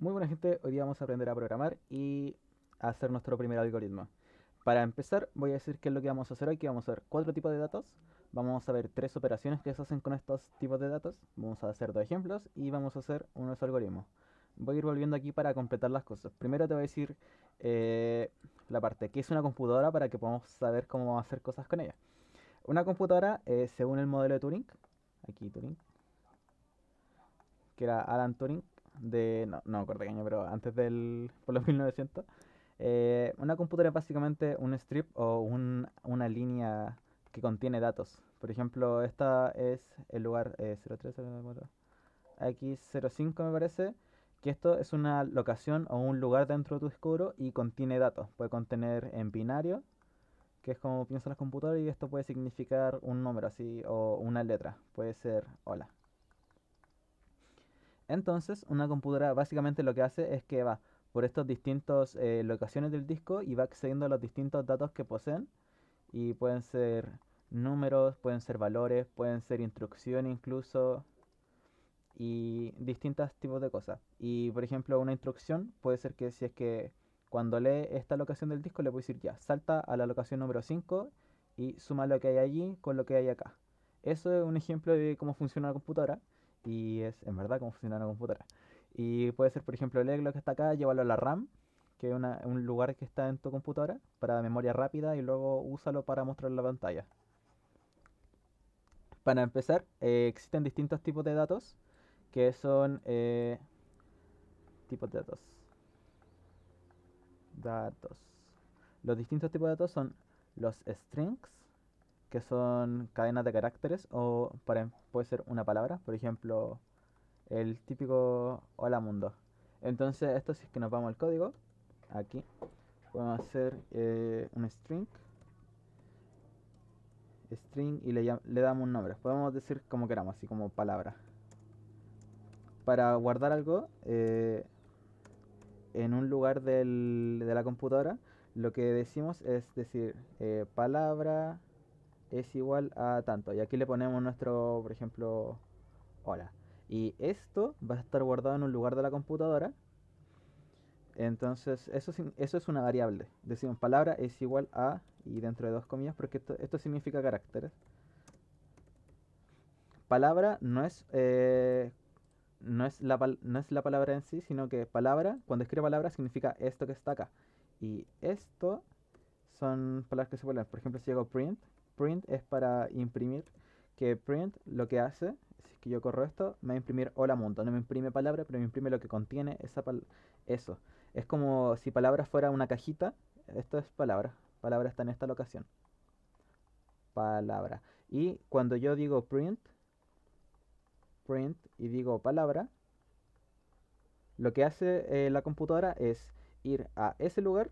Muy buena gente, hoy día vamos a aprender a programar y a hacer nuestro primer algoritmo. Para empezar voy a decir qué es lo que vamos a hacer hoy, que vamos a ver cuatro tipos de datos, vamos a ver tres operaciones que se hacen con estos tipos de datos, vamos a hacer dos ejemplos y vamos a hacer unos algoritmos. Voy a ir volviendo aquí para completar las cosas. Primero te voy a decir eh, la parte, qué es una computadora para que podamos saber cómo hacer cosas con ella. Una computadora, según el modelo de Turing, aquí Turing, que era Alan Turing, no me acuerdo qué año, pero antes del, por los 1900. Una computadora es básicamente un strip o una línea que contiene datos. Por ejemplo, esta es el lugar 03, X05 me parece, que esto es una locación o un lugar dentro de tu disco duro y contiene datos. Puede contener en binario, que es como piensan las computadoras, y esto puede significar un número así o una letra. Puede ser hola. Entonces, una computadora básicamente lo que hace es que va por estas distintas locaciones del disco y va accediendo a los distintos datos que poseen. Y pueden ser números, pueden ser valores, pueden ser instrucciones incluso, y distintos tipos de cosas. Y por ejemplo, una instrucción puede ser que si es que cuando lee esta locación del disco le puedo decir ya, salta a la locación número 5 y suma lo que hay allí con lo que hay acá. Eso es un ejemplo de cómo funciona una computadora y es en verdad cómo funciona una computadora. Y puede ser, por ejemplo, leer lo que está acá, llevarlo a la RAM, que es un lugar que está en tu computadora para memoria rápida y luego úsalo para mostrar la pantalla. Para empezar, existen distintos tipos de datos que son tipos de datos. Datos. Los distintos tipos de datos son los strings, que son cadenas de caracteres o puede ser una palabra, por ejemplo, el típico hola mundo. Entonces, esto si es que nos vamos al código, aquí podemos hacer un string y le damos un nombre. Podemos decir como queramos, así como palabra. Para guardar algo, en un lugar de la computadora, lo que decimos es decir, palabra es igual a tanto. Y aquí le ponemos nuestro, por ejemplo, hola. Y esto va a estar guardado en un lugar de la computadora. Entonces, eso es una variable. Decimos palabra es igual a, y dentro de dos comillas, porque esto significa caracteres. Palabra no es la palabra en sí, sino que palabra, cuando escribe palabra, significa esto que está acá. Y esto son palabras que se vuelven. Por ejemplo, si hago print, print es para imprimir, que print lo que hace, si es que yo corro esto, me va a imprimir hola mundo. No me imprime palabra, pero me imprime lo que contiene eso. Es como si palabra fuera una cajita, esto es palabra. Palabra está en esta locación. Palabra. Y cuando yo digo print y digo palabra, lo que hace la computadora es ir a ese lugar,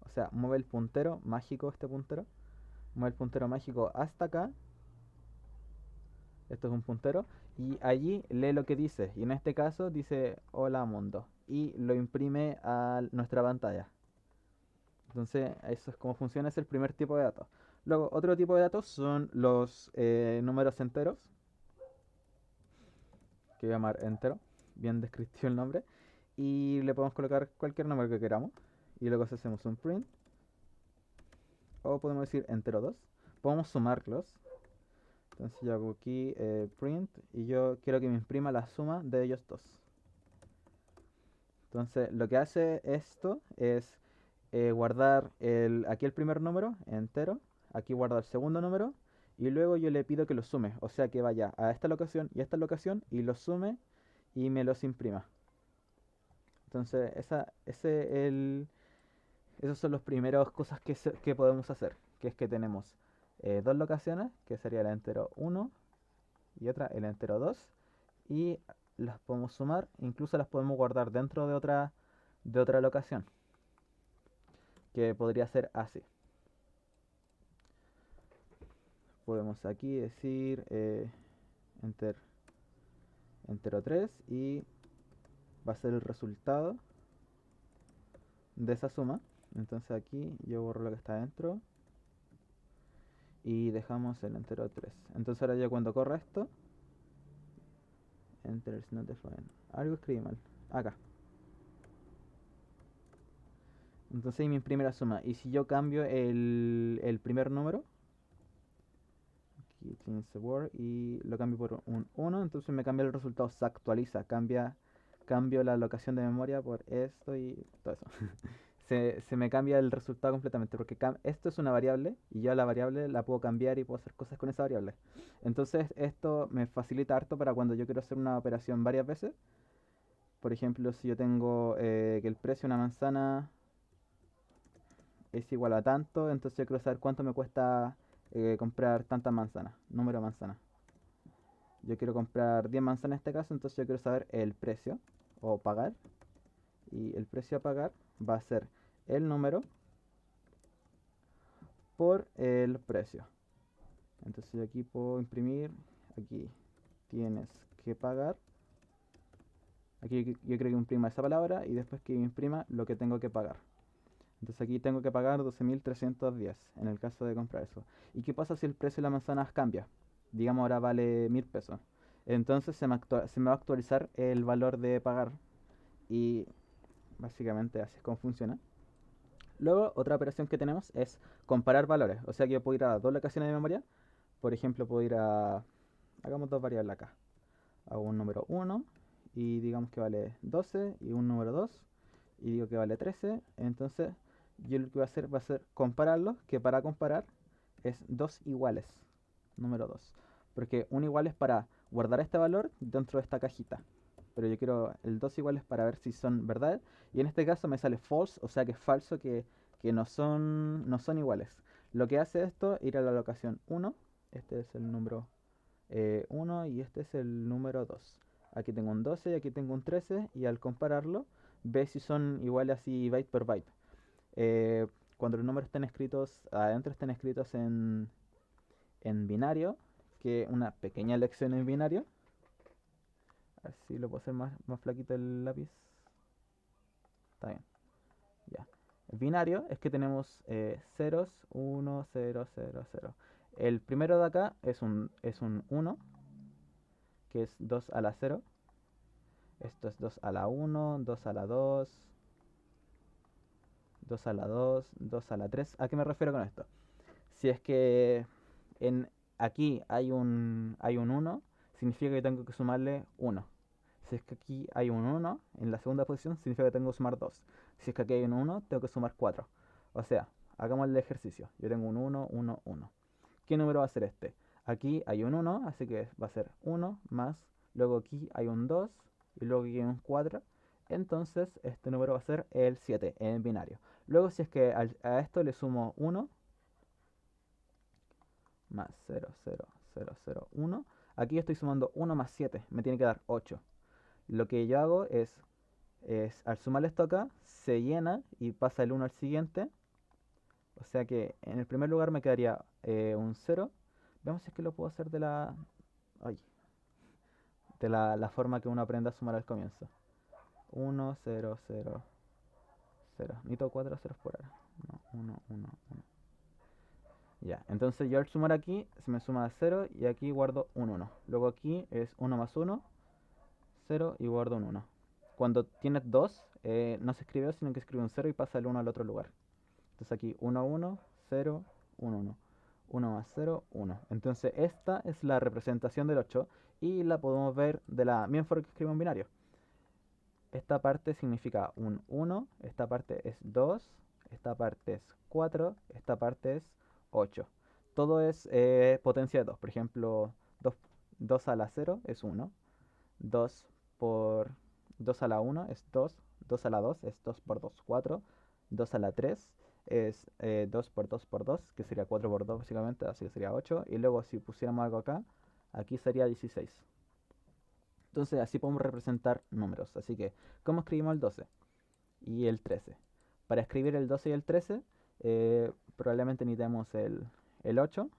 o sea, mueve el puntero mágico, este puntero, mueve el puntero mágico hasta acá, esto es un puntero, y allí lee lo que dice, y en este caso dice hola mundo, y lo imprime a nuestra pantalla. Entonces, eso es como funciona, es el primer tipo de datos. Luego, otro tipo de datos son los números enteros, que voy a llamar entero, bien descriptivo el nombre, y le podemos colocar cualquier número que queramos, y luego hacemos un print, o podemos decir entero 2. Podemos sumarlos. Entonces yo hago aquí print y yo quiero que me imprima la suma de ellos dos. Entonces lo que hace esto es guardar aquí el primer número entero, aquí guarda el segundo número y luego yo le pido que lo sume, o sea que vaya a esta locación y a esta locación y lo sume y me los imprima. Entonces esos son los primeros cosas que podemos hacer, que es que tenemos dos locaciones, que sería el entero uno y otra el entero 2 y las podemos sumar, incluso las podemos guardar dentro de otra locación, que podría ser así. Podemos aquí decir enter, entero 3 y va a ser el resultado de esa suma. Entonces aquí yo borro lo que está dentro y dejamos el entero 3. Entonces ahora yo cuando corra esto, enter is not defined. Algo escribí mal. Acá. Entonces ahí me imprime la suma. Y si yo cambio el primer número, aquí change the word, y lo cambio por un 1, entonces me cambia el resultado, se actualiza, cambio la alocación de memoria por esto y todo eso. Se me cambia el resultado completamente, porque esto es una variable y yo la variable la puedo cambiar y puedo hacer cosas con esa variable. Entonces esto me facilita harto para cuando yo quiero hacer una operación varias veces. Por ejemplo, si yo tengo que el precio de una manzana es igual a tanto, entonces yo quiero saber cuánto me cuesta comprar tantas manzanas, número de manzanas. Yo quiero comprar 10 manzanas en este caso, entonces yo quiero saber el precio o pagar. Y el precio a pagar va a ser el número por el precio. Entonces yo aquí puedo imprimir, aquí tienes que pagar. Aquí yo creo que imprima esa palabra y después que imprima lo que tengo que pagar. Entonces aquí tengo que pagar 12.310 en el caso de comprar eso. ¿Y qué pasa si el precio de las manzanas cambia? Digamos ahora vale 1.000 pesos. Entonces se me va a actualizar el valor de pagar y básicamente así es como funciona. Luego otra operación que tenemos es comparar valores. O sea que yo puedo ir a dos locaciones de memoria. Por ejemplo puedo ir a... Hagamos dos variables acá. Hago un número 1 y digamos que vale 12 y un número 2 y digo que vale 13. Entonces yo lo que voy a hacer va a ser compararlos, que para comparar es dos iguales, número 2, porque un igual es para guardar este valor dentro de esta cajita, pero yo quiero el dos iguales para ver si son verdad, y en este caso me sale false, o sea que es falso, que no son iguales. Lo que hace esto, ir a la locación 1, este es el número 1 y este es el número 2. Aquí tengo un 12 y aquí tengo un 13 y al compararlo ve si son iguales así byte por byte. Eh, Cuando los números estén escritos adentro, estén escritos en binario, que una pequeña lección en binario. A ver si lo puedo hacer más flaquito el lápiz. Está bien, ya. El binario es que tenemos ceros, 1, 0, 0, 0. El primero de acá es un 1, que es 2 a la 0. Esto es 2 a la 1, 2 a la 2, 2 a la 2, 2 a la 3. ¿A qué me refiero con esto? Si es que en aquí hay un 1, significa que tengo que sumarle 1. Si es que aquí hay un 1 en la segunda posición, significa que tengo que sumar 2. Si es que aquí hay un 1, tengo que sumar 4. O sea, hagamos el ejercicio. Yo tengo un 1, 1, 1. ¿Qué número va a ser este? Aquí hay un 1, así que va a ser 1 más. Luego aquí hay un 2 y luego aquí hay un 4. Entonces este número va a ser el 7 en binario. Luego si es que a esto le sumo 1 más 0, 0, 0, 0, 1. Aquí estoy sumando 1 más 7, me tiene que dar 8. Lo que yo hago es al sumar esto acá, se llena y pasa el 1 al siguiente. O sea que en el primer lugar me quedaría un 0. Veamos si es que lo puedo hacer ay, de la forma que uno aprende a sumar al comienzo. 1, 0, 0, 0. Necesito 4 ceros por ahora. 1, 1, 1. Ya, entonces yo al sumar aquí se me suma 0 y aquí guardo un 1. Luego aquí es 1 más 1, 0 y guardo un 1. Cuando tienes 2, no se escribe, sino que escribe un 0 y pasa el 1 al otro lugar. Entonces aquí 1, 1, 0, 1, 1. 1 más 0, 1. Entonces esta es la representación del 8 y la podemos ver de la misma forma que escribo en binario. Esta parte significa un 1, esta parte es 2, esta parte es 4, esta parte es 8. Todo es potencia de 2. Por ejemplo, 2 a la 0 es 1, 2 por 2 a la 1 es 2, 2 a la 2 es 2 por 2, 4, 2 a la 3 es 2 por 2 por 2, que sería 4 por 2 básicamente, así que sería 8. Y luego si pusiéramos algo acá, aquí sería 16. Entonces así podemos representar números. Así que, ¿cómo escribimos el 12 y el 13? Para escribir el 12 y el 13, probablemente necesitemos el 8.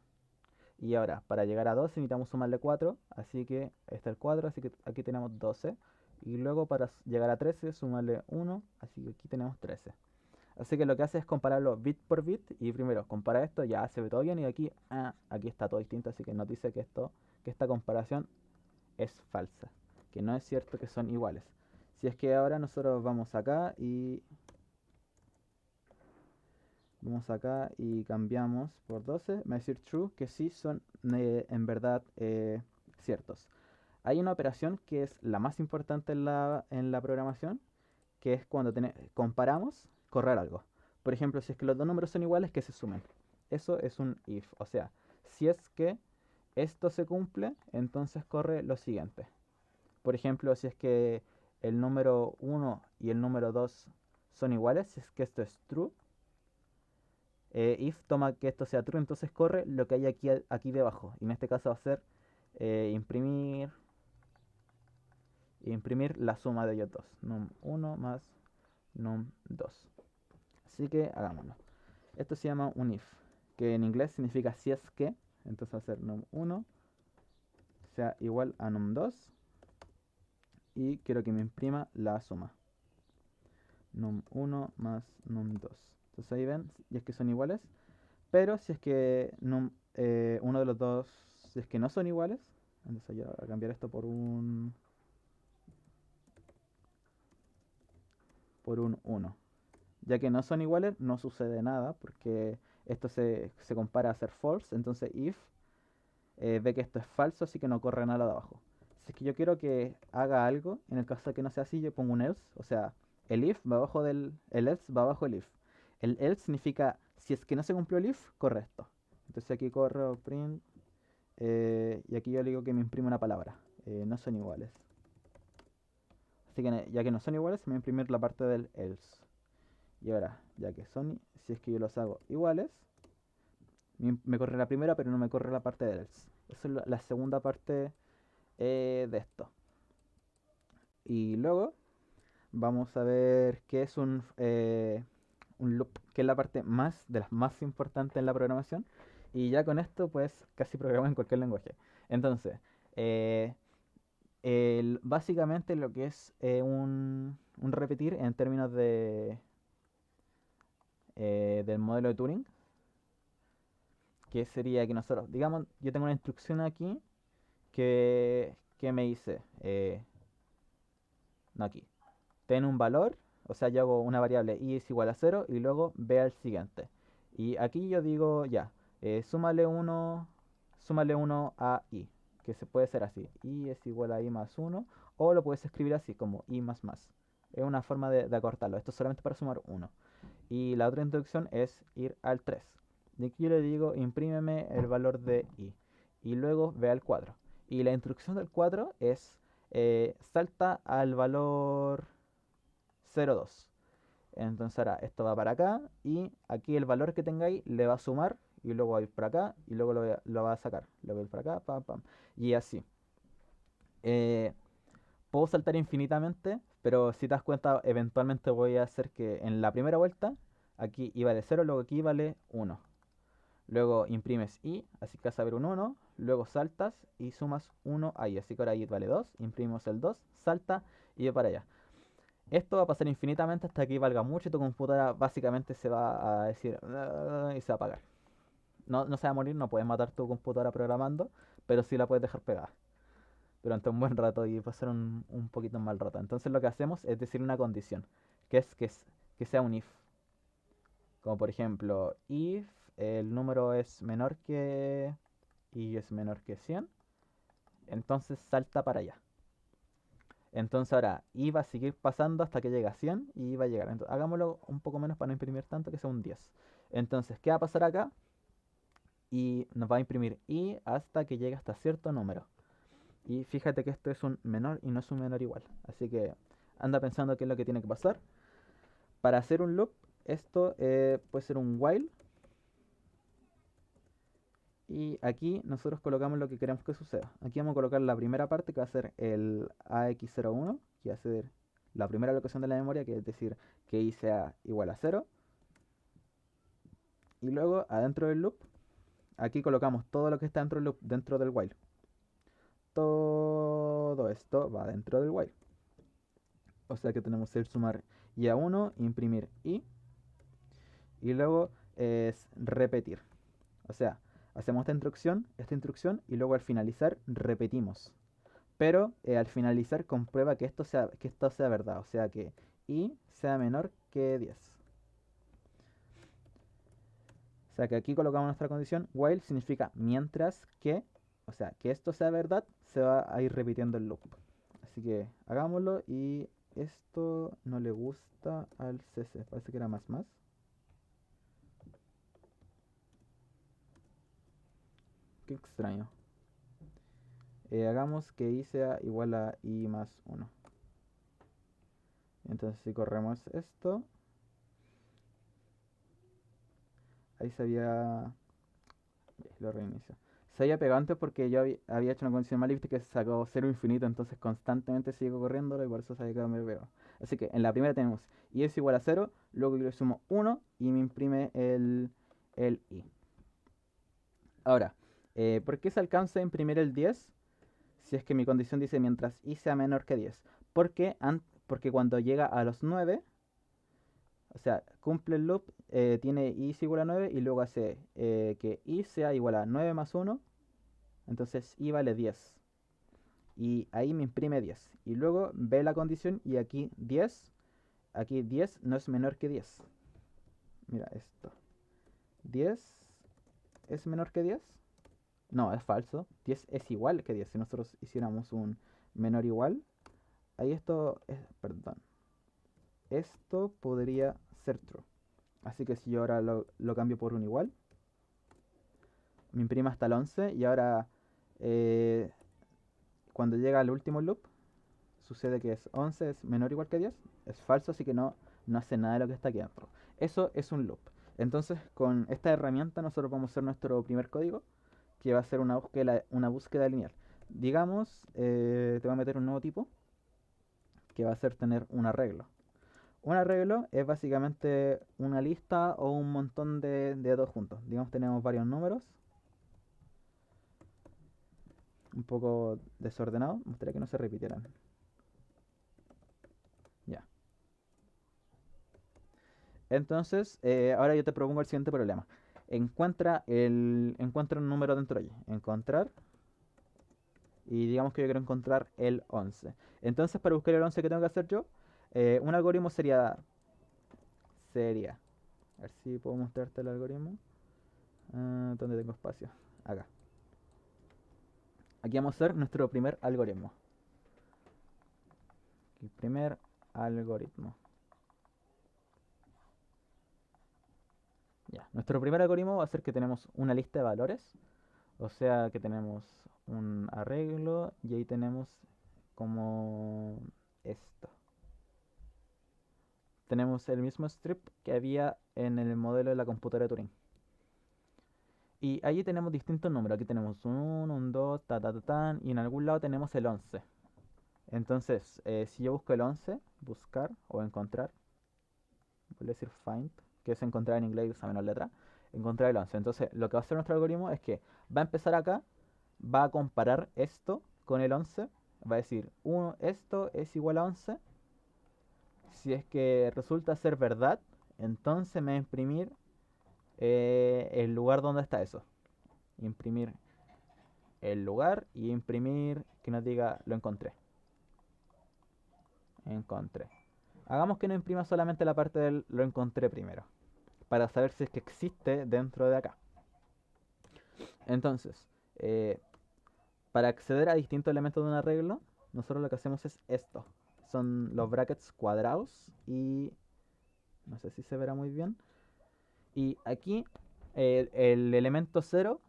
Y ahora, para llegar a 12 necesitamos sumarle 4. Así que está el 4, así que aquí tenemos 12. Y luego para llegar a 13, sumarle 1. Así que aquí tenemos 13. Así que lo que hace es compararlo bit por bit. Y primero, compara esto, ya se ve todo bien. Y aquí está todo distinto. Así que nos dice que esta comparación es falsa, que no es cierto que son iguales. Si es que ahora nosotros vamos acá y Vamos acá y cambiamos por 12. Me va a decir true, que sí son en verdad ciertos. Hay una operación que es la más importante en la programación, que es cuando comparamos correr algo. Por ejemplo, si es que los dos números son iguales, que se sumen. Eso es un if. O sea, si es que esto se cumple, entonces corre lo siguiente. Por ejemplo, si es que el número 1 y el número 2 son iguales, si es que esto es true, if toma que esto sea true, entonces corre lo que hay aquí debajo. Y en este caso va a ser imprimir la suma de ellos dos. Num1 más num2. Así que hagámoslo. Esto se llama un if, que en inglés significa si es que. Entonces va a ser num1 sea igual a num2 y quiero que me imprima la suma. Num1 más num2. Entonces ahí ven, y es que son iguales. Pero si es que uno de los dos, si es que no son iguales, entonces yo voy a cambiar esto por un 1. Ya que no son iguales, no sucede nada, porque esto se compara a ser false. Entonces if ve que esto es falso, así que no corre nada de abajo. Si es que yo quiero que haga algo, en el caso de que no sea así, yo pongo un else. O sea, el if va abajo el else va abajo el if. El else significa, si es que no se cumplió el if, corre esto. Entonces aquí corro print, y aquí yo le digo que me imprime una palabra. No son iguales. Así que ya que no son iguales, me va a imprimir la parte del else. Y ahora, ya que son, si es que yo los hago iguales, me corre la primera, pero no me corre la parte del else. Esa es la segunda parte de esto. Y luego vamos a ver qué es un loop, que es la parte más de las más importantes en la programación. Y ya con esto, pues casi programa en cualquier lenguaje. Entonces, eh, básicamente lo que es un repetir en términos del modelo de Turing, que sería que nosotros, digamos, yo tengo una instrucción aquí que me dice, no aquí, ten un valor, o sea, yo hago una variable i es igual a 0 y luego ve al siguiente. Y aquí yo digo, ya, súmale uno a i, que se puede ser así, i es igual a i más uno, o lo puedes escribir así, como i más más. Es una forma de acortarlo, esto es solamente para sumar uno. Y la otra instrucción es ir al 3. Y aquí yo le digo, imprímeme el valor de i. Y luego ve al 4. Y la instrucción del 4 es, salta al valor 0,2. Entonces ahora esto va para acá y aquí el valor que tengáis le va a sumar y luego va a ir para acá y luego lo va a sacar. Lo va a ir para acá, pam, pam. Y así. Eh, Puedo saltar infinitamente, pero si te das cuenta, eventualmente voy a hacer que en la primera vuelta aquí i vale 0, luego aquí vale 1. Luego imprimes i, así que vas a ver un 1, luego saltas y sumas 1 ahí, así que ahora i vale 2, imprimimos el 2, salta y va para allá. Esto va a pasar infinitamente hasta que valga mucho y tu computadora básicamente se va a decir "Ah", y se va a apagar. No, no se va a morir, no puedes matar tu computadora programando, pero sí la puedes dejar pegada durante un buen rato y va a ser un poquito mal rato. Entonces lo que hacemos es decir una condición, que sea un if. Como por ejemplo, if el número es menor que y es menor que 100, entonces salta para allá. Entonces ahora i va a seguir pasando hasta que llegue a 100 y va a llegar. Entonces, hagámoslo un poco menos para no imprimir tanto, que sea un 10. Entonces, ¿qué va a pasar acá? Y nos va a imprimir i hasta que llegue hasta cierto número. Y fíjate que esto es un menor y no es un menor igual. Así que anda pensando qué es lo que tiene que pasar. Para hacer un loop, esto puede ser un while. Y aquí nosotros colocamos lo que queremos que suceda. Aquí vamos a colocar la primera parte, que va a ser el AX01, que va a ser la primera locación de la memoria, que es decir, que i sea igual a 0. Y luego adentro del loop, aquí colocamos todo lo que está dentro del loop, dentro del while. Todo esto va dentro del while. O sea que tenemos el sumar i a 1, imprimir i, y luego es repetir. O sea, hacemos esta instrucción y luego al finalizar repetimos. Pero al finalizar comprueba que esto sea verdad, o sea que i sea menor que 10. O sea que aquí colocamos nuestra condición, while significa mientras que, o sea, que esto sea verdad, se va a ir repitiendo el loop. Así que hagámoslo y esto no le gusta al CC, parece que era más más. Qué extraño. Hagamos que i sea igual a i más 1. Entonces si corremos esto, ahí se había... Lo reinicio. Se había pegado antes porque yo había hecho una condición mal y viste que se sacó 0 infinito, entonces constantemente sigo corriéndolo y por eso se había quedado medio pegado. Así que en la primera tenemos i es igual a 0, luego yo le sumo 1 y me imprime el i. Ahora, ¿por qué se alcanza a imprimir el 10? Si es que mi condición dice mientras i sea menor que 10. Porque, porque cuando llega a los 9, o sea, cumple el loop, tiene i es igual a 9 y luego hace que i sea igual a 9 más 1, entonces i vale 10. Y ahí me imprime 10. Y luego ve la condición y aquí 10 no es menor que 10. Mira esto. 10 es menor que 10. No, es falso. 10 es igual que 10. Si nosotros hiciéramos un menor igual, ahí esto es, perdón, esto podría ser true. Así que si yo ahora lo cambio por un igual, me imprime hasta el 11 y ahora eh, cuando llega al último loop, sucede que es 11 es menor o igual que 10. Es falso, así que no hace nada de lo que está aquí adentro. Eso es un loop. Entonces, con esta herramienta nosotros vamos a hacer nuestro primer código, que va a ser una búsqueda lineal. Digamos, te voy a meter un nuevo tipo, que va a ser tener un arreglo. Un arreglo es básicamente una lista o un montón de datos juntos. Digamos, tenemos varios números, un poco desordenados. Me gustaría que no se repitieran. Ya. Entonces, ahora yo te propongo el siguiente problema. Encuentra un número dentro de allí. Encontrar. Y digamos que yo quiero encontrar el 11. Entonces, para buscar el 11 que tengo que hacer yo, un algoritmo sería. A ver si puedo mostrarte el algoritmo. ¿Dónde tengo espacio? Acá. Aquí vamos a hacer nuestro primer algoritmo. El primer algoritmo. Ya. Nuestro primer algoritmo va a ser que tenemos una lista de valores. O sea que tenemos un arreglo y ahí tenemos como esto. Tenemos el mismo strip que había en el modelo de la computadora de Turing. Y allí tenemos distintos números. Aquí tenemos un 1, un 2, ta, ta, ta, tan, y en algún lado tenemos el 11. Entonces, si yo busco el 11, buscar o encontrar, voy a decir find, que es encontrar en inglés y usa menos letra, encontrar el 11. Entonces, lo que va a hacer nuestro algoritmo es que va a empezar acá, va a comparar esto con el 11, va a decir, esto es igual a 11. Si es que resulta ser verdad, entonces me va a imprimir el lugar donde está eso. Imprimir el lugar y imprimir que nos diga lo encontré. Encontré. Hagamos que no imprima solamente la parte del lo encontré primero, para saber si es que existe dentro de acá. Entonces, para acceder a distintos elementos de un arreglo, nosotros lo que hacemos es esto. Son los brackets cuadrados y... no sé si se verá muy bien. Y aquí el elemento 0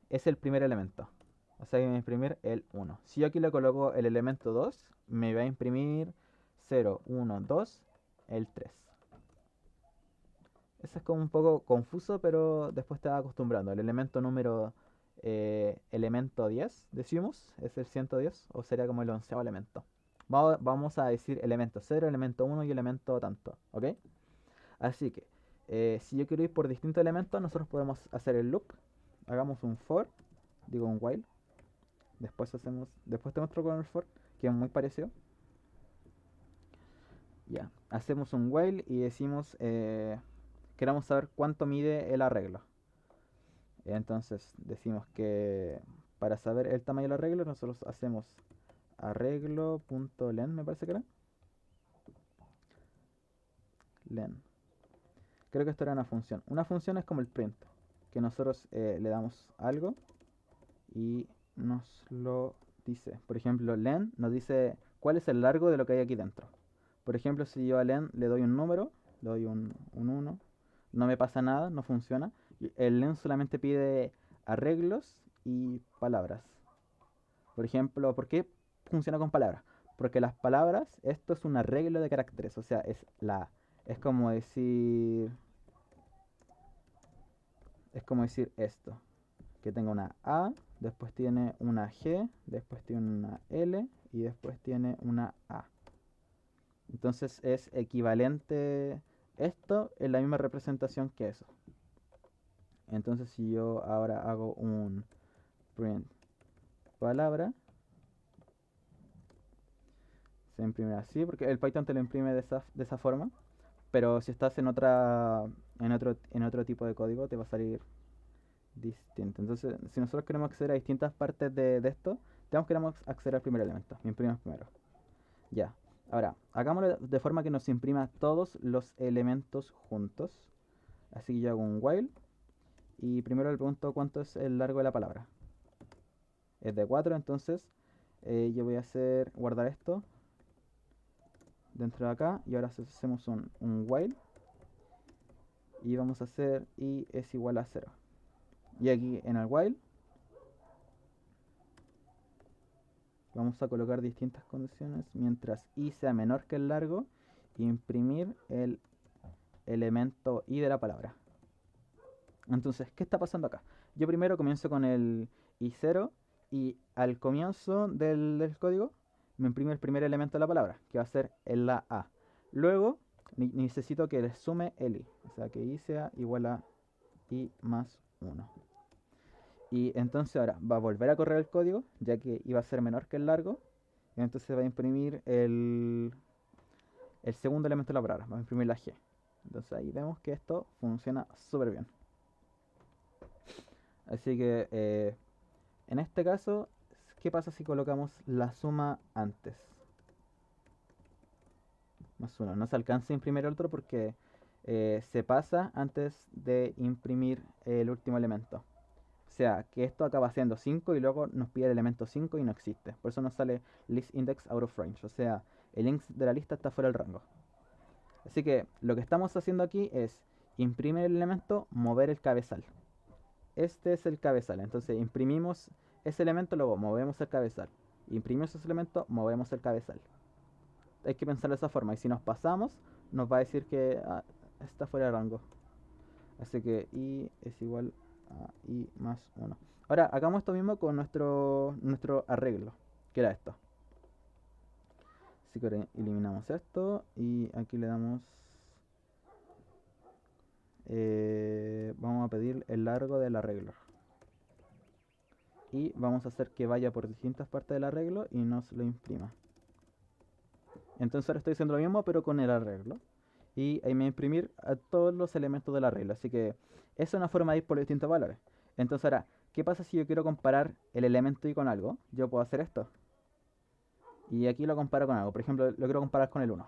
es el primer elemento. O sea que me va a imprimir el 1. Si yo aquí le coloco el elemento 2, me va a imprimir 0, 1, 2, el 3. Eso es como un poco confuso, pero después te vas acostumbrando. El elemento número, elemento 10, decimos, es el 110, o sería como el onceavo elemento. Vamos a decir elemento 0, elemento 1 y elemento tanto, ¿ok? Así que, si yo quiero ir por distintos elementos, nosotros podemos hacer el loop. Hagamos un for, digo un while. Después te muestro con el for, que es muy parecido. Ya, hacemos un while y decimos, queremos saber cuánto mide el arreglo. Entonces decimos que para saber el tamaño del arreglo, nosotros hacemos arreglo.len, me parece que era. Len. Creo que esto era una función. Una función es como el print. que nosotros le damos algo y nos lo dice. Por ejemplo, len nos dice cuál es el largo de lo que hay aquí dentro. Por ejemplo, si yo a len le doy un número, le doy un 1, no me pasa nada, no funciona. El len solamente pide arreglos y palabras. Por ejemplo, ¿por qué funciona con palabras? Porque las palabras, esto es un arreglo de caracteres, o sea, es como decir, es como decir esto, que tenga una A, después tiene una G, después tiene una L y después tiene una A. Entonces es equivalente, esto es la misma representación que eso. Entonces si yo ahora hago un print palabra, se imprime así, porque el Python te lo imprime de esa forma, pero si estás en otro tipo de código te va a salir distinto. Entonces, si nosotros queremos acceder a distintas partes de esto, queremos acceder al primer elemento. Me imprimimos primero. Ya. Ahora, hagámoslo de forma que nos imprima todos los elementos juntos. Así que yo hago un while y primero le pregunto cuánto es el largo de la palabra. Es de 4, entonces yo voy a guardar esto dentro de acá y ahora hacemos un while y vamos a hacer i es igual a 0. Y aquí en el while vamos a colocar distintas condiciones mientras i sea menor que el largo, imprimir el elemento i de la palabra. Entonces, ¿qué está pasando acá? Yo primero comienzo con el i0 y al comienzo del código me imprime el primer elemento de la palabra, que va a ser la a. Luego necesito que le sume el i, o sea que i sea igual a i más 1. Y entonces ahora va a volver a correr el código, ya que iba a ser menor que el largo. Y entonces va a imprimir el segundo elemento de la palabra, va a imprimir la G. Entonces ahí vemos que esto funciona súper bien. Así que en este caso, ¿qué pasa si colocamos la suma antes? Más 1. No se alcanza a imprimir el otro porque se pasa antes de imprimir el último elemento. O sea, que esto acaba siendo 5 y luego nos pide el elemento 5 y no existe. Por eso nos sale list index out of range. O sea, el index de la lista está fuera del rango. Así que lo que estamos haciendo aquí es imprimir el elemento, mover el cabezal. Este es el cabezal. Entonces imprimimos ese elemento, luego movemos el cabezal. Imprimimos ese elemento, movemos el cabezal. Hay que pensar de esa forma. Y si nos pasamos, nos va a decir que está fuera de rango. Así que i es igual a i más 1. Ahora, hagamos esto mismo con nuestro arreglo, que era esto. Así que ahora eliminamos esto y aquí le damos... vamos a pedir el largo del arreglo. Y vamos a hacer que vaya por distintas partes del arreglo y nos lo imprima. Entonces ahora estoy haciendo lo mismo pero con el arreglo. Y ahí me voy a imprimir a todos los elementos del arreglo. Así que esa es una forma de ir por distintos valores. Entonces ahora, ¿qué pasa si yo quiero comparar el elemento y con algo? Yo puedo hacer esto. Y aquí lo comparo con algo. Por ejemplo, lo quiero comparar con el 1.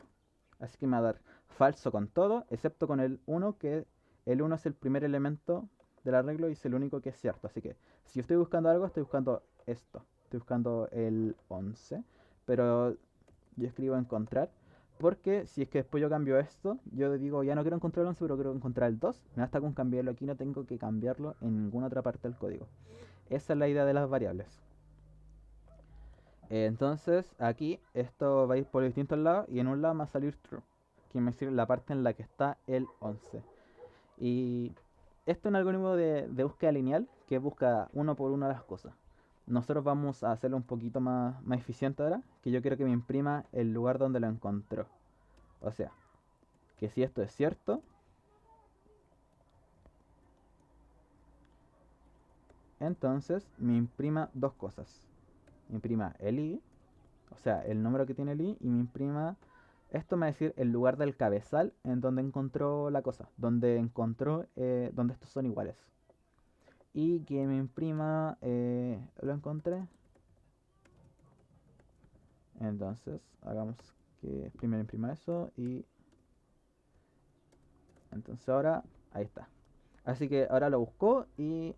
Así que me va a dar falso con todo, excepto con el 1, que el 1 es el primer elemento del arreglo y es el único que es cierto. Así que si yo estoy buscando algo, estoy buscando esto. Estoy buscando el 11. Pero yo escribo encontrar. Porque si es que después yo cambio esto, yo digo ya no quiero encontrar el 11, pero quiero encontrar el 2. Me basta con cambiarlo aquí, no tengo que cambiarlo en ninguna otra parte del código. Esa es la idea de las variables. Entonces aquí esto va a ir por distintos lados y en un lado va a salir true, que me sirve la parte en la que está el 11. Y esto es un algoritmo de búsqueda lineal que busca uno por uno las cosas. Nosotros vamos a hacerlo un poquito más eficiente ahora, que yo quiero que me imprima el lugar donde lo encontró. O sea, que si esto es cierto, entonces me imprima dos cosas. Me imprima el i, o sea, el número que tiene el i, y me imprima... Esto me va a decir el lugar del cabezal en donde encontró la cosa, donde encontró, donde estos son iguales. Y que me imprima, lo encontré. Entonces, hagamos que primero imprima eso y... Entonces ahora, ahí está. Así que ahora lo buscó y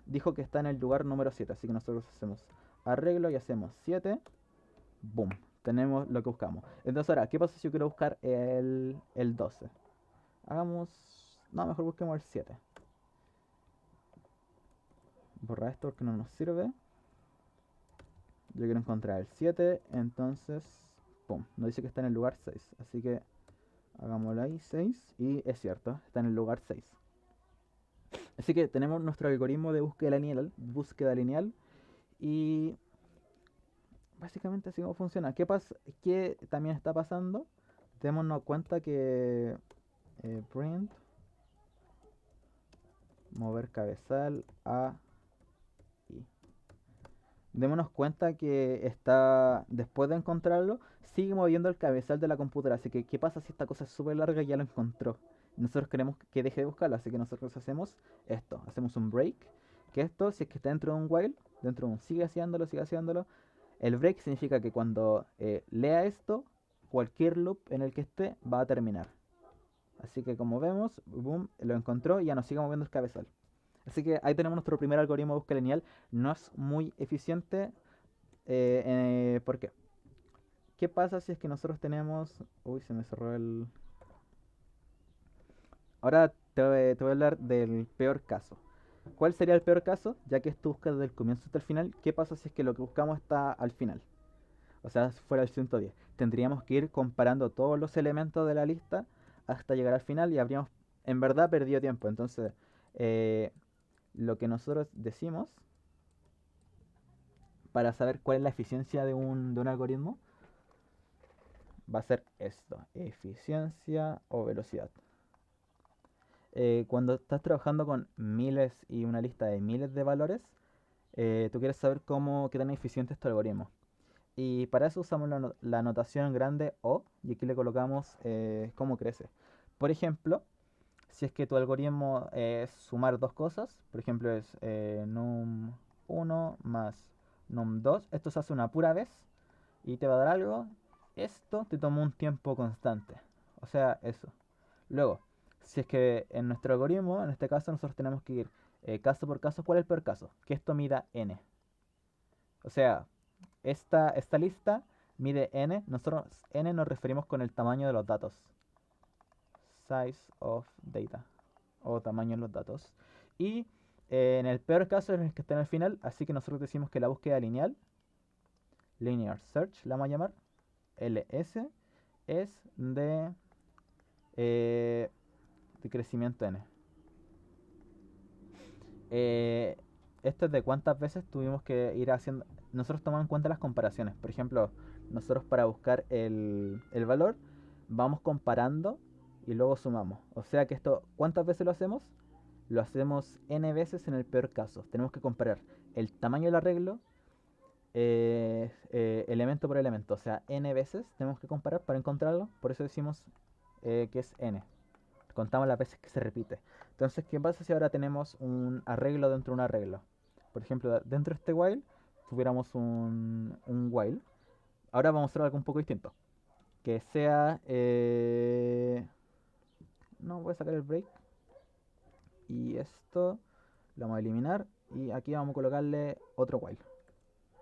dijo que está en el lugar número 7. Así que nosotros hacemos arreglo y hacemos 7. Boom. Tenemos lo que buscamos. Entonces ahora, ¿qué pasa si yo quiero buscar el 12? Hagamos... No, mejor busquemos el 7. Borra esto porque no nos sirve. Yo quiero encontrar el 7. Entonces... Pum. Nos dice que está en el lugar 6. Así que hagámoslo ahí, 6. Y es cierto, está en el lugar 6. Así que tenemos nuestro algoritmo de búsqueda lineal y básicamente así como funciona. ¿Qué también está pasando? Démonos cuenta que print mover cabezal a i. Démonos cuenta que está después de encontrarlo sigue moviendo el cabezal de la computadora. Así que ¿qué pasa si esta cosa es súper larga y ya lo encontró? Nosotros queremos que deje de buscarlo, así que nosotros hacemos esto, hacemos un break, que esto si es que está dentro de un while, dentro de un sigue haciéndolo. El break significa que cuando lea esto, cualquier loop en el que esté va a terminar. Así que como vemos, boom, lo encontró y ya nos sigue moviendo el cabezal. Así que ahí tenemos nuestro primer algoritmo de búsqueda lineal. No es muy eficiente. ¿Por qué? ¿Qué pasa si es que nosotros tenemos... Uy, se me cerró el... Ahora te voy a hablar del peor caso. ¿Cuál sería el peor caso? Ya que esto busca desde el comienzo hasta el final. ¿Qué pasa si es que lo que buscamos está al final? O sea, si fuera el 110. Tendríamos que ir comparando todos los elementos de la lista hasta llegar al final y habríamos en verdad perdido tiempo. Entonces, eh, lo que nosotros decimos para saber cuál es la eficiencia de un algoritmo va a ser esto, eficiencia o velocidad. Cuando estás trabajando con miles y una lista de miles de valores, tú quieres saber qué tan eficiente es tu algoritmo. Y para eso usamos la notación grande O, y aquí le colocamos cómo crece. Por ejemplo, si es que tu algoritmo es sumar dos cosas, por ejemplo es num1 más num2, esto se hace una pura vez y te va a dar algo. Esto te toma un tiempo constante, o sea, eso. Luego, si es que en nuestro algoritmo, en este caso, nosotros tenemos que ir caso por caso, ¿cuál es el peor caso? Que esto mida n. O sea, esta lista mide n, nosotros n nos referimos con el tamaño de los datos. Size of data, o tamaño de los datos. Y en el peor caso es el que está en el final, así que nosotros decimos que la búsqueda lineal, linear search la vamos a llamar, ls, es eh, de crecimiento n. Eh, Esto es de cuántas veces tuvimos que ir haciendo. Nosotros tomamos en cuenta las comparaciones. Por ejemplo, nosotros para buscar el valor vamos comparando y luego sumamos. O sea que esto, ¿cuántas veces lo hacemos? Lo hacemos n veces en el peor caso. Tenemos que comparar el tamaño del arreglo elemento por elemento. O sea, n veces tenemos que comparar para encontrarlo. Por eso decimos que es n. Contamos las veces que se repite. Entonces, ¿qué pasa si ahora tenemos un arreglo dentro de un arreglo? Por ejemplo, dentro de este while tuviéramos un while. Ahora vamos a hacer algo un poco distinto. Que sea... no, voy a sacar el break. Y esto lo vamos a eliminar. Y aquí vamos a colocarle otro while.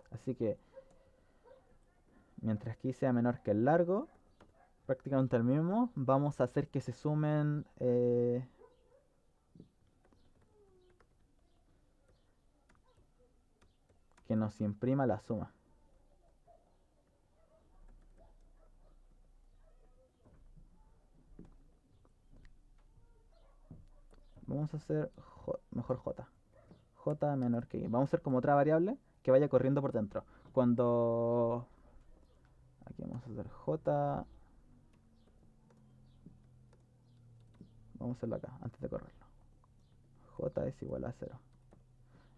Así que, mientras aquí sea menor que el largo, prácticamente el mismo, vamos a hacer que se sumen... que nos imprima la suma. Vamos a hacer mejor j. J menor que y. Vamos a hacer como otra variable que vaya corriendo por dentro. Cuando... Aquí vamos a hacer j... Vamos a hacerlo acá, antes de correrlo. J es igual a 0.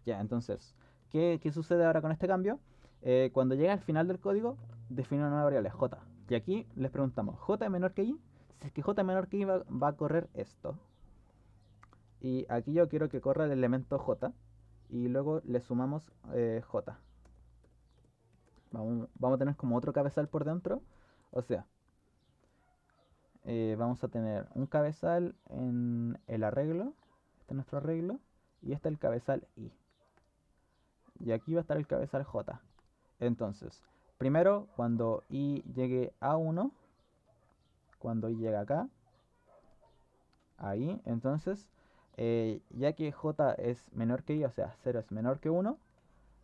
Ya, entonces, ¿qué sucede ahora con este cambio? Cuando llega al final del código, define una nueva variable, j. Y aquí les preguntamos, j es menor que y. Si es que j es menor que y, va a correr esto. Y aquí yo quiero que corra el elemento j. Y luego le sumamos j. Vamos a tener como otro cabezal por dentro. O sea, vamos a tener un cabezal en el arreglo. Este es nuestro arreglo. Y este es el cabezal I. Y aquí va a estar el cabezal J. Entonces, primero, cuando I llegue a 1, cuando I llega acá, ahí, entonces, ya que J es menor que I, o sea, 0 es menor que 1,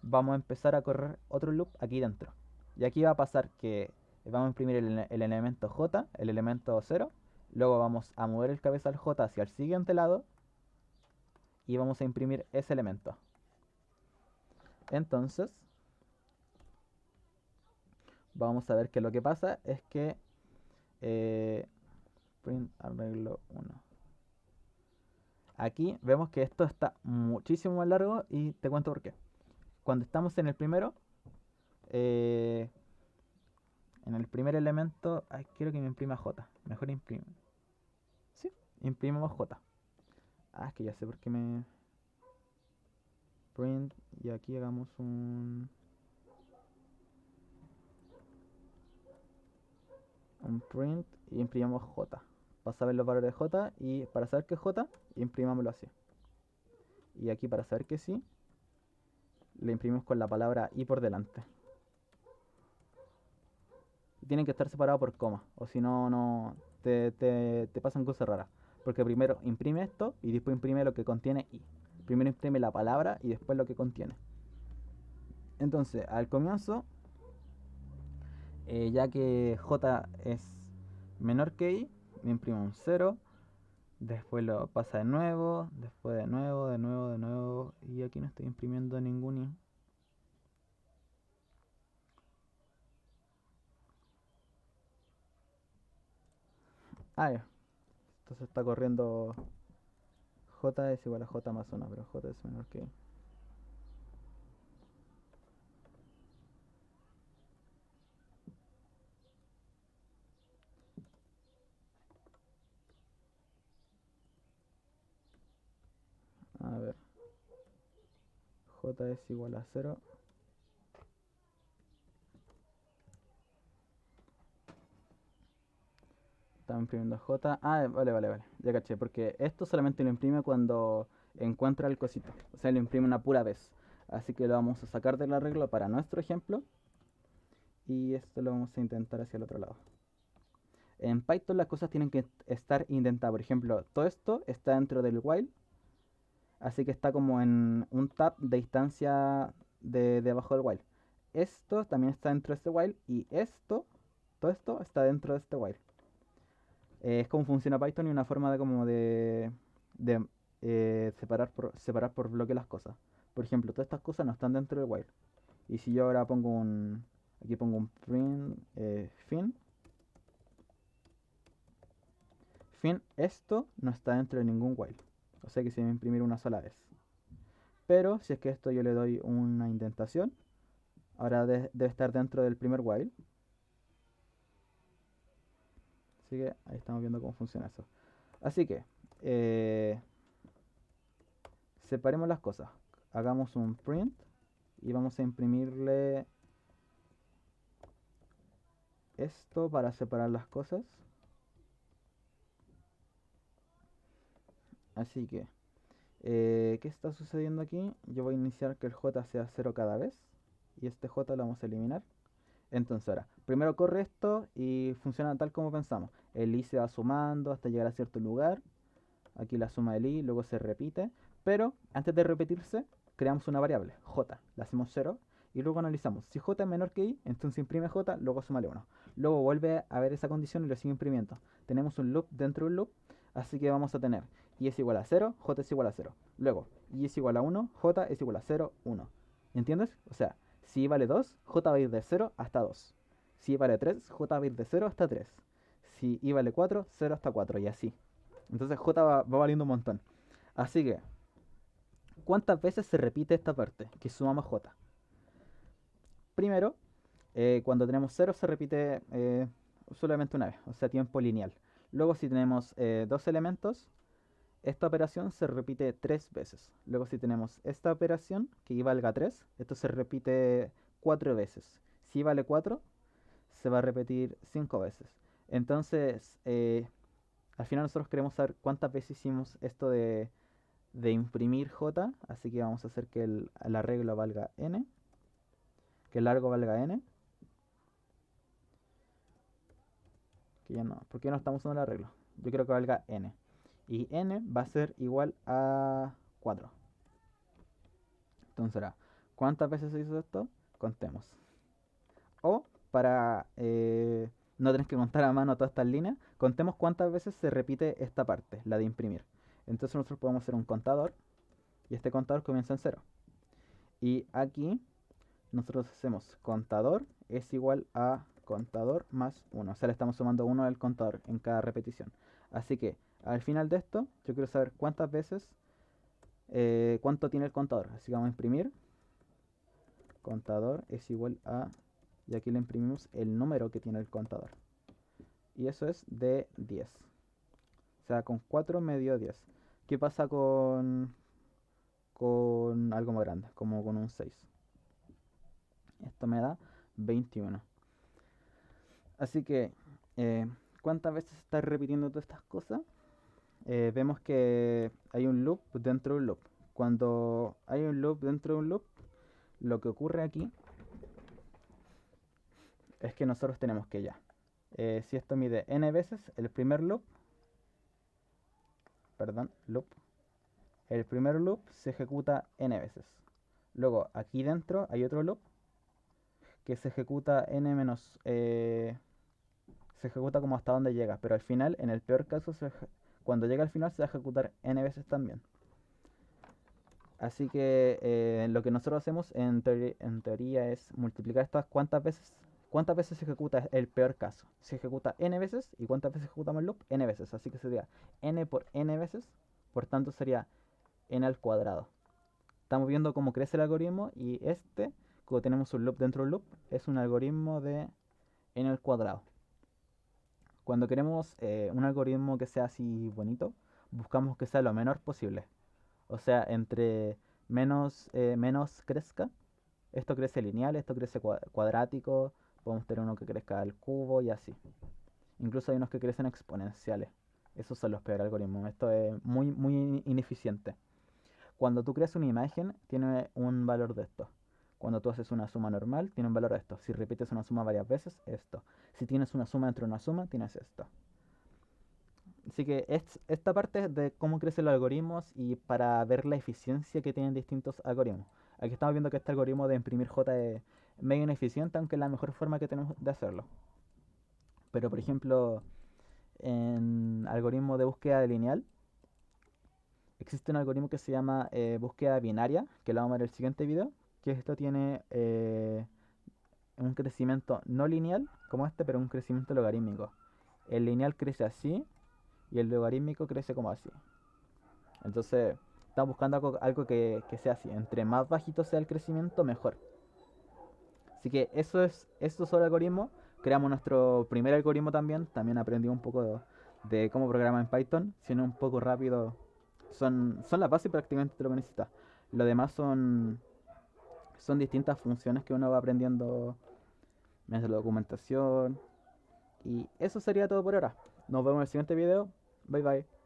vamos a empezar a correr otro loop aquí dentro. Y aquí va a pasar que vamos a imprimir el elemento J, el elemento 0, luego vamos a mover el cabezal J hacia el siguiente lado y vamos a imprimir ese elemento. Entonces, vamos a ver que lo que pasa es que print arreglo 1. Aquí vemos que esto está muchísimo más largo y te cuento por qué. Cuando estamos en el primero, en el primer elemento, ay, quiero que me imprima J. Mejor imprime. Sí, imprimimos J. Ah, es que ya sé por qué me print y aquí hagamos un print y imprimamos J. Para saber los valores de J y para saber que es J, imprimámoslo así. Y aquí para saber que sí, le imprimimos con la palabra I por delante. Y tienen que estar separados por coma, o si no, no te pasan cosas raras. Porque primero imprime esto y después imprime lo que contiene I. Primero imprime la palabra y después lo que contiene. Entonces, al comienzo, ya que J es menor que I, me imprimo un 0, después lo pasa de nuevo, después de nuevo, de nuevo, de nuevo, y aquí no estoy imprimiendo ningún I. Ah, ya. Entonces está corriendo J es igual a J más 1, pero J es menor que I. A ver, J es igual a 0. Estaba imprimiendo J. Ah, vale, vale, vale. Ya caché, porque esto solamente lo imprime cuando encuentra el cosito. O sea, lo imprime una pura vez. Así que lo vamos a sacar del arreglo para nuestro ejemplo. Y esto lo vamos a intentar hacia el otro lado. En Python las cosas tienen que estar indentadas. Por ejemplo, todo esto está dentro del while. Así que está como en un tab de instancia de abajo del while. Esto también está dentro de este while. Y esto, todo esto está dentro de este while. Es como funciona Python y una forma de como de separar por bloque las cosas. Por ejemplo, todas estas cosas no están dentro del while. Y si yo ahora pongo aquí pongo un print fin, esto no está dentro de ningún while. O sea que se va a imprimir una sola vez. Pero si es que esto yo le doy una indentación, ahora debe estar dentro del primer while. Así que ahí estamos viendo cómo funciona eso. Así que, separemos las cosas. Hagamos un print y vamos a imprimirle esto para separar las cosas. Así que, ¿qué está sucediendo aquí? Yo voy a iniciar que el J sea 0 cada vez y este J lo vamos a eliminar. Entonces ahora, primero corre esto y funciona tal como pensamos. El I se va sumando hasta llegar a cierto lugar. Aquí la suma del I, luego se repite. Pero antes de repetirse, creamos una variable, J. La hacemos 0 y luego analizamos. Si J es menor que I, entonces imprime J, luego súmale 1. Luego vuelve a ver esa condición y lo sigue imprimiendo. Tenemos un loop dentro de un loop, así que vamos a tener I es igual a 0, J es igual a 0. Luego, I es igual a 1, J es igual a 0, 1. ¿Entiendes? O sea, si I vale 2, J va a ir de 0 hasta 2. Si I vale 3, J va a ir de 0 hasta 3. Si I vale 4, 0 hasta 4 y así. Entonces J va valiendo un montón. Así que, ¿cuántas veces se repite esta parte? Que sumamos J. Primero, cuando tenemos 0 se repite solamente una vez, o sea, tiempo lineal. Luego, si tenemos dos elementos, esta operación se repite 3 veces. Luego, si tenemos esta operación, que I valga 3, esto se repite 4 veces. Si I vale 4, se va a repetir 5 veces. Entonces, al final nosotros queremos saber cuántas veces hicimos esto de imprimir j, así que vamos a hacer que el arreglo valga n, que el largo valga n, que ya no, ¿por qué no estamos usando el arreglo? Yo quiero que valga n, y n va a ser igual a 4. Entonces ahora, ¿cuántas veces se hizo esto? Contemos. O para no tener que contar a mano todas estas líneas, contemos cuántas veces se repite esta parte, la de imprimir. Entonces nosotros podemos hacer un contador y este contador comienza en 0. Y aquí nosotros hacemos contador es igual a contador más 1. O sea, le estamos sumando 1 al contador en cada repetición. Así que al final de esto, yo quiero saber cuántas veces, cuánto tiene el contador. Así que vamos a imprimir. Contador es igual a, y aquí le imprimimos el número que tiene el contador. Y eso es de 10. O sea, con 4 me dio 10. ¿Qué pasa con algo más grande? Como con un 6. Esto me da 21. Así que, ¿cuántas veces estás repitiendo todas estas cosas? Vemos que hay un loop dentro de un loop. Cuando hay un loop dentro de un loop, lo que ocurre aquí es que nosotros tenemos que ya. Si esto mide n veces, el primer loop, perdón, loop, el primer loop se ejecuta n veces. Luego, aquí dentro hay otro loop que se ejecuta n menos... se ejecuta como hasta donde llega, pero al final, en el peor caso, cuando llega al final se va a ejecutar n veces también. Así que lo que nosotros hacemos en teoría es multiplicar estas cuántas veces se ejecuta el peor caso. Se ejecuta n veces y cuántas veces ejecutamos el loop, n veces. Así que sería n por n veces, por tanto sería n al cuadrado. Estamos viendo cómo crece el algoritmo y como tenemos un loop dentro del loop, es un algoritmo de n al cuadrado. Cuando queremos un algoritmo que sea así bonito, buscamos que sea lo menor posible. O sea, entre menos crezca, esto crece lineal, esto crece cuadrático, podemos tener uno que crezca al cubo y así. Incluso hay unos que crecen exponenciales. Esos son los peores algoritmos. Esto es muy, muy ineficiente. Cuando tú creas una imagen, tiene un valor de esto. Cuando tú haces una suma normal, tiene un valor de esto. Si repites una suma varias veces, esto. Si tienes una suma entre una suma, tienes esto. Así que esta parte es de cómo crecen los algoritmos y para ver la eficiencia que tienen distintos algoritmos. Aquí estamos viendo que este algoritmo de imprimir J es medio ineficiente, aunque es la mejor forma que tenemos de hacerlo. Pero por ejemplo, en algoritmo de búsqueda lineal, existe un algoritmo que se llama búsqueda binaria, que lo vamos a ver en el siguiente video, que esto tiene un crecimiento no lineal, como este, pero un crecimiento logarítmico. El lineal crece así y el logarítmico crece como así. Entonces, estamos buscando algo que sea así. Entre más bajito sea el crecimiento, mejor. Así que esto sobre algoritmos. Creamos nuestro primer algoritmo también. También aprendimos un poco de cómo programar en Python. Si no un poco rápido. Son las bases prácticamente de lo que necesitas. Lo demás son distintas funciones que uno va aprendiendo mediante la documentación. Y eso sería todo por ahora. Nos vemos en el siguiente video. Bye bye.